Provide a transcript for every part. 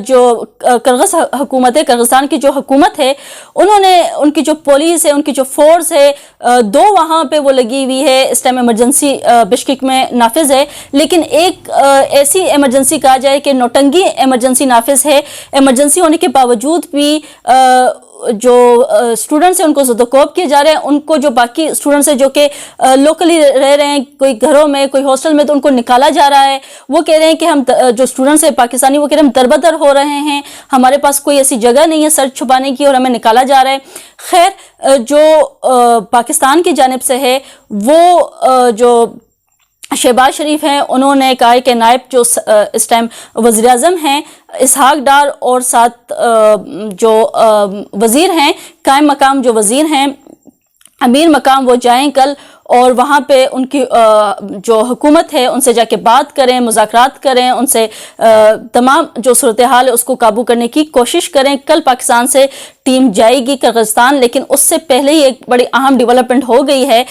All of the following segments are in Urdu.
جو کرغز حکومت ہے، کرغزستان کی جو حکومت ہے، انہوں نے ان کی جو پولیس ہے، ان کی جو فورس ہے، 2 وہاں پہ وہ لگی ہوئی ہے، اس ٹائم ایمرجنسی بشکیک میں نافذ ہے، لیکن ایک ایسی ایمرجنسی کہا جائے کہ نوٹنگی ایمرجنسی نافذ ہے۔ ایمرجنسی ہونے کے باوجود بھی جو اسٹوڈنٹس ہیں ان کو زدوکوب کیے جا رہے ہیں، ان کو جو باقی اسٹوڈنٹس ہیں جو کہ لوکلی رہ رہے ہیں، کوئی گھروں میں، کوئی ہاسٹل میں، تو ان کو نکالا جا رہا ہے۔ وہ کہہ رہے ہیں کہ ہم جو اسٹوڈنٹس ہیں پاکستانی، وہ کہہ رہے ہیں ہم دربدر ہو رہے ہیں، ہمارے پاس کوئی ایسی جگہ نہیں ہے سر چھپانے کی اور ہمیں نکالا جا رہا ہے۔ خیر، جو پاکستان کی جانب سے ہے وہ جو شہباز شریف ہیں، انہوں نے کہا ہے کہ نائب جو اس ٹائم وزیر اعظم ہیں اسحاق ڈار، اور ساتھ جو وزیر ہیں قائم مقام جو وزیر ہیں امیر مقام، وہ جائیں کل اور وہاں پہ ان کی جو حکومت ہے ان سے جا کے بات کریں، مذاکرات کریں، ان سے تمام جو صورتحال ہے اس کو قابو کرنے کی کوشش کریں۔ کل پاکستان سے ٹیم جائے گی کرغزستان، لیکن اس سے پہلے ہی ایک بڑی اہم ڈیولپمنٹ ہو گئی ہے۔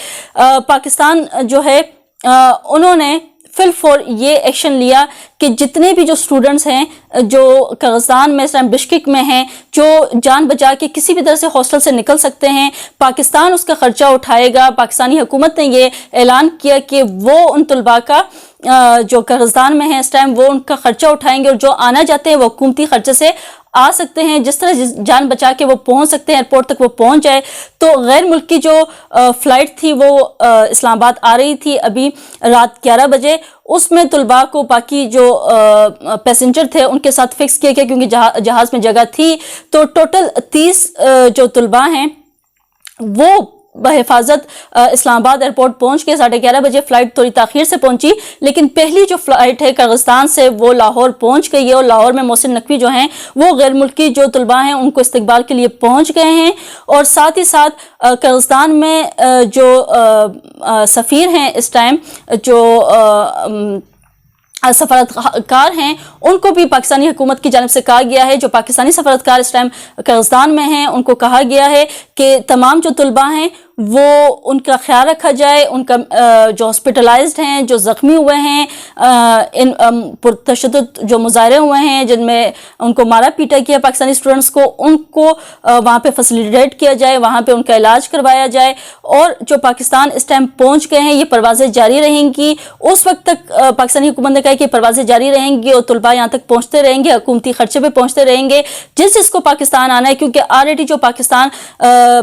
پاکستان جو ہے انہوں نے فی الفور یہ ایکشن لیا کہ جتنے بھی جو اسٹوڈنٹس ہیں جو کرغزستان میں اس ٹائم بشکیک میں ہیں، جو جان بچا کے کسی بھی طرح سے ہاسٹل سے نکل سکتے ہیں، پاکستان اس کا خرچہ اٹھائے گا۔ پاکستانی حکومت نے یہ اعلان کیا کہ وہ ان طلباء کا جو کرغزستان میں ہیں اس ٹائم، وہ ان کا خرچہ اٹھائیں گے، اور جو آنا چاہتے ہیں وہ حکومتی خرچے سے آ سکتے ہیں، جس طرح جان بچا کے وہ پہنچ سکتے ہیں، ایئرپورٹ تک وہ پہنچ جائے۔ تو غیر ملکی جو فلائٹ تھی وہ اسلام آباد آ رہی تھی ابھی رات 11 بجے، اس میں طلباء کو باقی جو پیسنجر تھے ان کے ساتھ فکس کیا گیا کیونکہ جہاز میں جگہ تھی۔ تو ٹوٹل 30 جو طلباء ہیں وہ بحفاظت اسلام آباد ایئرپورٹ پہنچ کے 11:30 بجے، فلائٹ تھوڑی تاخیر سے پہنچی، لیکن پہلی جو فلائٹ ہے کرغزستان سے وہ لاہور پہنچ گئی ہے، اور لاہور میں محسن نقوی جو ہیں وہ غیر ملکی جو طلباء ہیں ان کو استقبال کے لیے پہنچ گئے ہیں۔ اور ساتھ ہی ساتھ کرغزستان میں جو سفیر ہیں اس ٹائم، جو سفارتکار ہیں، ان کو بھی پاکستانی حکومت کی جانب سے کہا گیا ہے، جو پاکستانی سفارتکار اس ٹائم کرغزستان میں ہیں، ان کو کہا گیا ہے کہ تمام جو طلباء ہیں وہ ان کا خیال رکھا جائے، ان کا جو ہاسپٹلائزڈ ہیں، جو زخمی ہوئے ہیں، ان پرتشدد جو مظاہرے ہوئے ہیں جن میں ان کو مارا پیٹا کیا پاکستانی اسٹوڈنٹس کو، ان کو وہاں پہ فیسیلیٹیٹ کیا جائے، وہاں پہ ان کا علاج کروایا جائے۔ اور جو پاکستان اس ٹائم پہنچ گئے ہیں یہ پروازیں جاری رہیں گی، اس وقت تک پاکستانی حکومت نے کہا کہ پروازیں جاری رہیں گی اور طلباء یہاں تک پہنچتے رہیں گے، حکومتی خرچے پہ پہنچتے رہیں گے، جس کو پاکستان آنا ہے، کیونکہ آلریڈی جو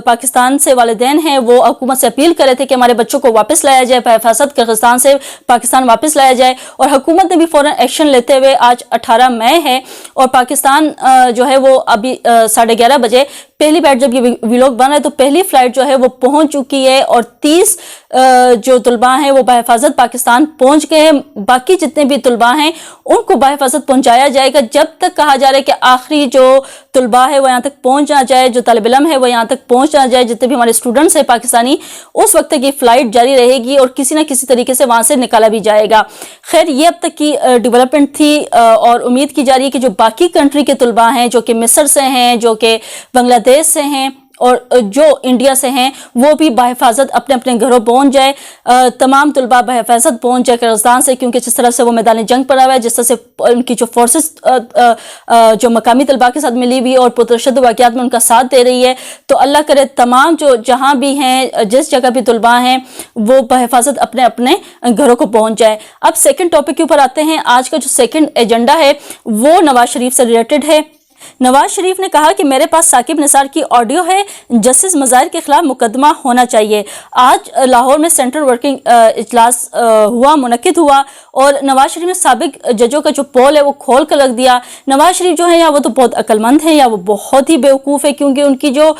پاکستان سے والدین ہیں وہ حکومت سے اپیل کر رہے تھے کہ ہمارے بچوں کو واپس لایا جائے، بحفاظت کرغزستان سے پاکستان واپس لایا جائے، اور حکومت نے بھی فوراً ایکشن لیتے ہوئے آج 18 مئی ہے اور پاکستان جو ہے وہ ابھی 11:30 بجے پہلی بیٹ، جب یہ ویلوگ بن رہا ہے تو پہلی فلائٹ جو ہے وہ پہنچ چکی ہے، اور 30 جو طلباء ہیں وہ بحفاظت پاکستان پہنچ گئے ہیں۔ باقی جتنے بھی طلباء ہیں ان کو بحفاظت پہنچایا جائے گا جب تک کہا جا رہا ہے کہ آخری جو طلباء ہے وہ یہاں تک پہنچ نہ جائے، جو طالب علم ہے وہ یہاں تک پہنچ نہ جائے، جتنے بھی ہمارے اسٹوڈنٹس ہیں پاکستانی، اس وقت تک یہ فلائٹ جاری رہے گی اور کسی نہ کسی طریقے سے وہاں سے نکالا بھی جائے گا۔ خیر، یہ اب تک کی ڈیولپمنٹ تھی، اور امید کی جا رہی ہے کہ جو باقی کنٹری کے طلباء ہیں، جو کہ مصر سے ہیں، جو کہ بنگلہ دیش سے ہیں اور جو انڈیا سے ہیں، وہ بھی بحفاظت اپنے اپنے گھروں پہنچ جائے، تمام طلباء بحفاظت پہنچ جائے کرغزستان سے، کیونکہ جس طرح سے وہ میدان جنگ پر آیا ہے، جس طرح سے ان کی جو فورسز جو مقامی طلباء کے ساتھ ملی ہوئی اور پرتشدد واقعات میں ان کا ساتھ دے رہی ہے، تو اللہ کرے تمام جو جہاں بھی ہیں، جس جگہ بھی طلباء ہیں، وہ بحفاظت اپنے اپنے گھروں کو پہنچ جائے۔ اب سیکنڈ ٹاپک کے اوپر آتے ہیں۔ آج کا جو سیکنڈ ایجنڈا ہے وہ نواز شریف سے ریلیٹڈ ہے۔ نواز شریف نے کہا کہ میرے پاس ثاقب نثار کی آڈیو ہے، جسٹس مظاہر کے خلاف مقدمہ ہونا چاہیے۔ آج لاہور میں سینٹرل ورکنگ اجلاس منعقد ہوا اور نواز شریف نے سابق ججوں کا جو پول ہے وہ کھول کر رکھ دیا۔ نواز شریف جو ہے یا وہ تو بہت عقل مند ہیں یا وہ بہت ہی بیوقوف ہے، کیونکہ ان کی جو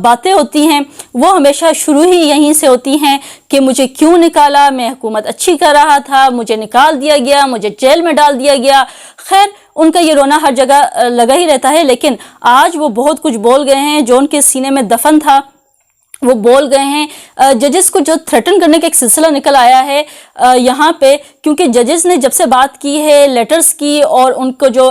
باتیں ہوتی ہیں وہ ہمیشہ شروع ہی یہیں سے ہوتی ہیں کہ مجھے کیوں نکالا، میں حکومت اچھی کر رہا تھا، مجھے نکال دیا گیا، مجھے جیل میں ڈال دیا گیا۔ خیر، ان کا یہ رونا ہر جگہ لگا ہی رہتا ہے، لیکن آج وہ بہت کچھ بول گئے ہیں جو ان کے سینے میں دفن تھا، وہ بول گئے ہیں۔ ججز کو جو تھریٹن کرنے کا ایک سلسلہ نکل آیا ہے یہاں پہ، کیونکہ ججز نے جب سے بات کی ہے، لیٹرز کی، اور ان کو جو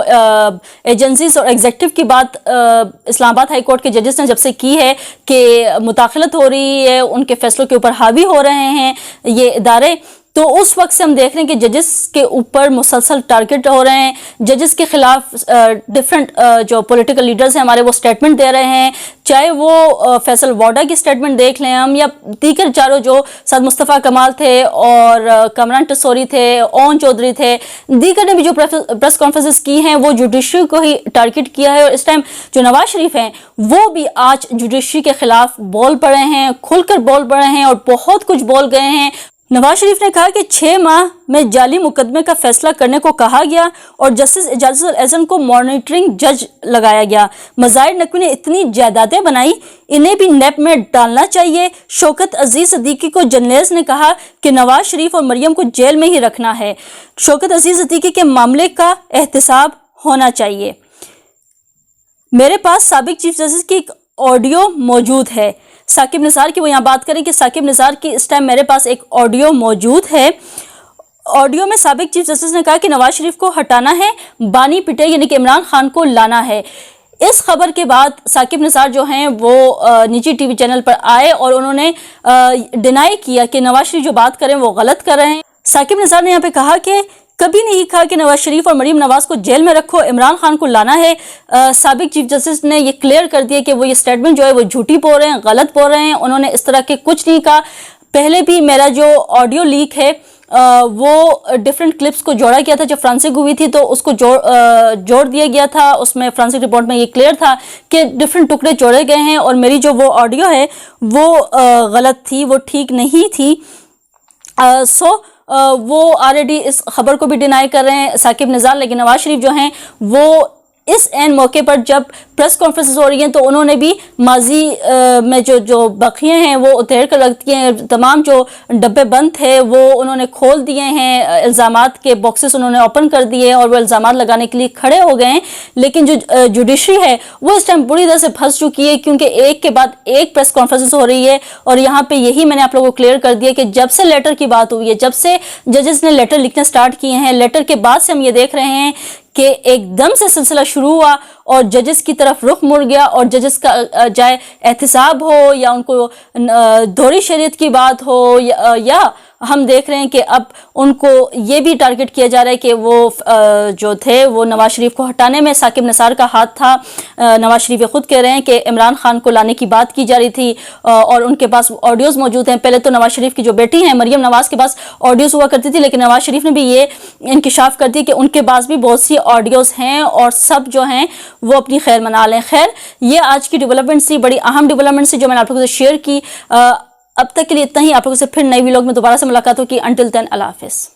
ایجنسیز اور ایگزیکٹو کی بات اسلام آباد ہائی کورٹ کے ججز نے جب سے کی ہے کہ مداخلت ہو رہی ہے، ان کے فیصلوں کے اوپر حاوی ہو رہے ہیں یہ ادارے، تو اس وقت سے ہم دیکھ رہے ہیں کہ ججز کے اوپر مسلسل ٹارگٹ ہو رہے ہیں، ججز کے خلاف ڈفرینٹ جو پولیٹیکل لیڈرز ہیں ہمارے وہ سٹیٹمنٹ دے رہے ہیں، چاہے وہ فیصل واڈا کی سٹیٹمنٹ دیکھ لیں ہم، یا دیگر چاروں جو سعد مصطفیٰ کمال تھے اور کامران ٹسوری تھے، اون چودھری تھے، دیگر نے بھی جو پریس کانفرنسز کی ہیں وہ جوڈیشری کو ہی ٹارگٹ کیا ہے، اور اس ٹائم جو نواز شریف ہیں وہ بھی آج جوڈیشری کے خلاف بول پڑے ہیں، کھل کر بول پڑے ہیں اور بہت کچھ بول گئے ہیں۔ نواز شریف نے کہا کہ 6 ماہ میں جعلی مقدمے کا فیصلہ کرنے کو کہا گیا اور جسٹس اعجاز الاحسن کو مانیٹرنگ جج لگایا گیا۔ مظاہر نقوی نے اتنی جائیدادیں بنائی، انہیں بھی نیب میں ڈالنا چاہیے۔ شوکت عزیز صدیقی کو جرنلسٹ نے کہا کہ نواز شریف اور مریم کو جیل میں ہی رکھنا ہے۔ شوکت عزیز صدیقی کے معاملے کا احتساب ہونا چاہیے۔ میرے پاس سابق چیف جسٹس کی ایک آڈیو موجود ہے، ثاقب نثار کی وہ یہاں بات کریں کہ ثاقب نثار کی اس ٹائم میرے پاس ایک آڈیو موجود ہے۔ آڈیو میں سابق چیف جسٹس نے کہا کہ نواز شریف کو ہٹانا ہے، بانی پٹے یعنی کہ عمران خان کو لانا ہے۔ اس خبر کے بعد ثاقب نثار جو ہیں وہ نجی ٹی وی چینل پر آئے اور انہوں نے ڈینائی کیا کہ نواز شریف جو بات کریں وہ غلط کر رہے ہیں۔ ثاقب نثار نے یہاں پہ کہا کہ کبھی نہیں کہا کہ نواز شریف اور مریم نواز کو جیل میں رکھو، عمران خان کو لانا ہے۔ سابق چیف جسٹس نے یہ کلیئر کر دیا کہ وہ یہ سٹیٹمنٹ جو ہے وہ جھوٹی بول رہے ہیں، غلط بول رہے ہیں، انہوں نے اس طرح کے کچھ نہیں کہا۔ پہلے بھی میرا جو آڈیو لیک ہے وہ ڈیفرنٹ کلپس کو جوڑا گیا تھا، جب فرانسک ہوئی تھی تو اس کو جوڑ دیا گیا تھا، اس میں فرانسک رپورٹ میں یہ کلیئر تھا کہ ڈیفرنٹ ٹکڑے جوڑے گئے ہیں اور میری جو وہ آڈیو ہے وہ غلط تھی، وہ ٹھیک نہیں تھی۔ وہ آلریڈی اس خبر کو بھی ڈینائی کر رہے ہیں ثاقب نثار، لیکن نواز شریف جو ہیں وہ اس عین موقع پر جب پریس کانفرنسز ہو رہی ہیں تو انہوں نے بھی ماضی میں جو بقیے ہیں وہ اتیر کر رکھ دیے ہیں، تمام جو ڈبے بند تھے وہ انہوں نے کھول دیے ہیں، الزامات کے باکسز انہوں نے اوپن کر دیے اور وہ الزامات لگانے کے لیے کھڑے ہو گئے ہیں۔ لیکن جو جوڈیشری ہے وہ اس ٹائم بری طرح سے پھنس چکی ہے، کیونکہ ایک کے بعد ایک پریس کانفرنسز ہو رہی ہے، اور یہاں پہ یہی میں نے آپ لوگوں کو کلیئر کر دیا کہ جب سے لیٹر کی بات ہوئی ہے، جب سے ججز نے لیٹر لکھنا سٹارٹ کیے ہیں، لیٹر کے بعد سے ہم یہ دیکھ رہے ہیں کہ ایک دم سے سلسلہ شروع ہوا اور ججز کی طرف رخ مڑ گیا، اور ججز کا جائے احتساب ہو یا ان کو دوہری شریعت کی بات ہو یا ہم دیکھ رہے ہیں کہ اب ان کو یہ بھی ٹارگٹ کیا جا رہا ہے کہ وہ جو تھے وہ نواز شریف کو ہٹانے میں ثاقب نثار کا ہاتھ تھا۔ نواز شریف یہ خود کہہ رہے ہیں کہ عمران خان کو لانے کی بات کی جا رہی تھی اور ان کے پاس آڈیوز موجود ہیں۔ پہلے تو نواز شریف کی جو بیٹی ہیں مریم نواز کے پاس آڈیوز ہوا کرتی تھی، لیکن نواز شریف نے بھی یہ انکشاف کر دیا کہ ان کے پاس بھی بہت سی آڈیوز ہیں اور سب جو ہیں وہ اپنی خیر منا لیں۔ خیر، یہ آج کی ڈیولپمنٹ سی، بڑی اہم ڈیولپمنٹ سی جو میں نے آپ لوگوں سے شیئر کی۔ اب تک کے لیے اتنا ہی، آپ لوگوں سے پھر نئی ویلاگ میں دوبارہ سے ملاقات ہوگی۔ انٹل دین، اللہ حافظ۔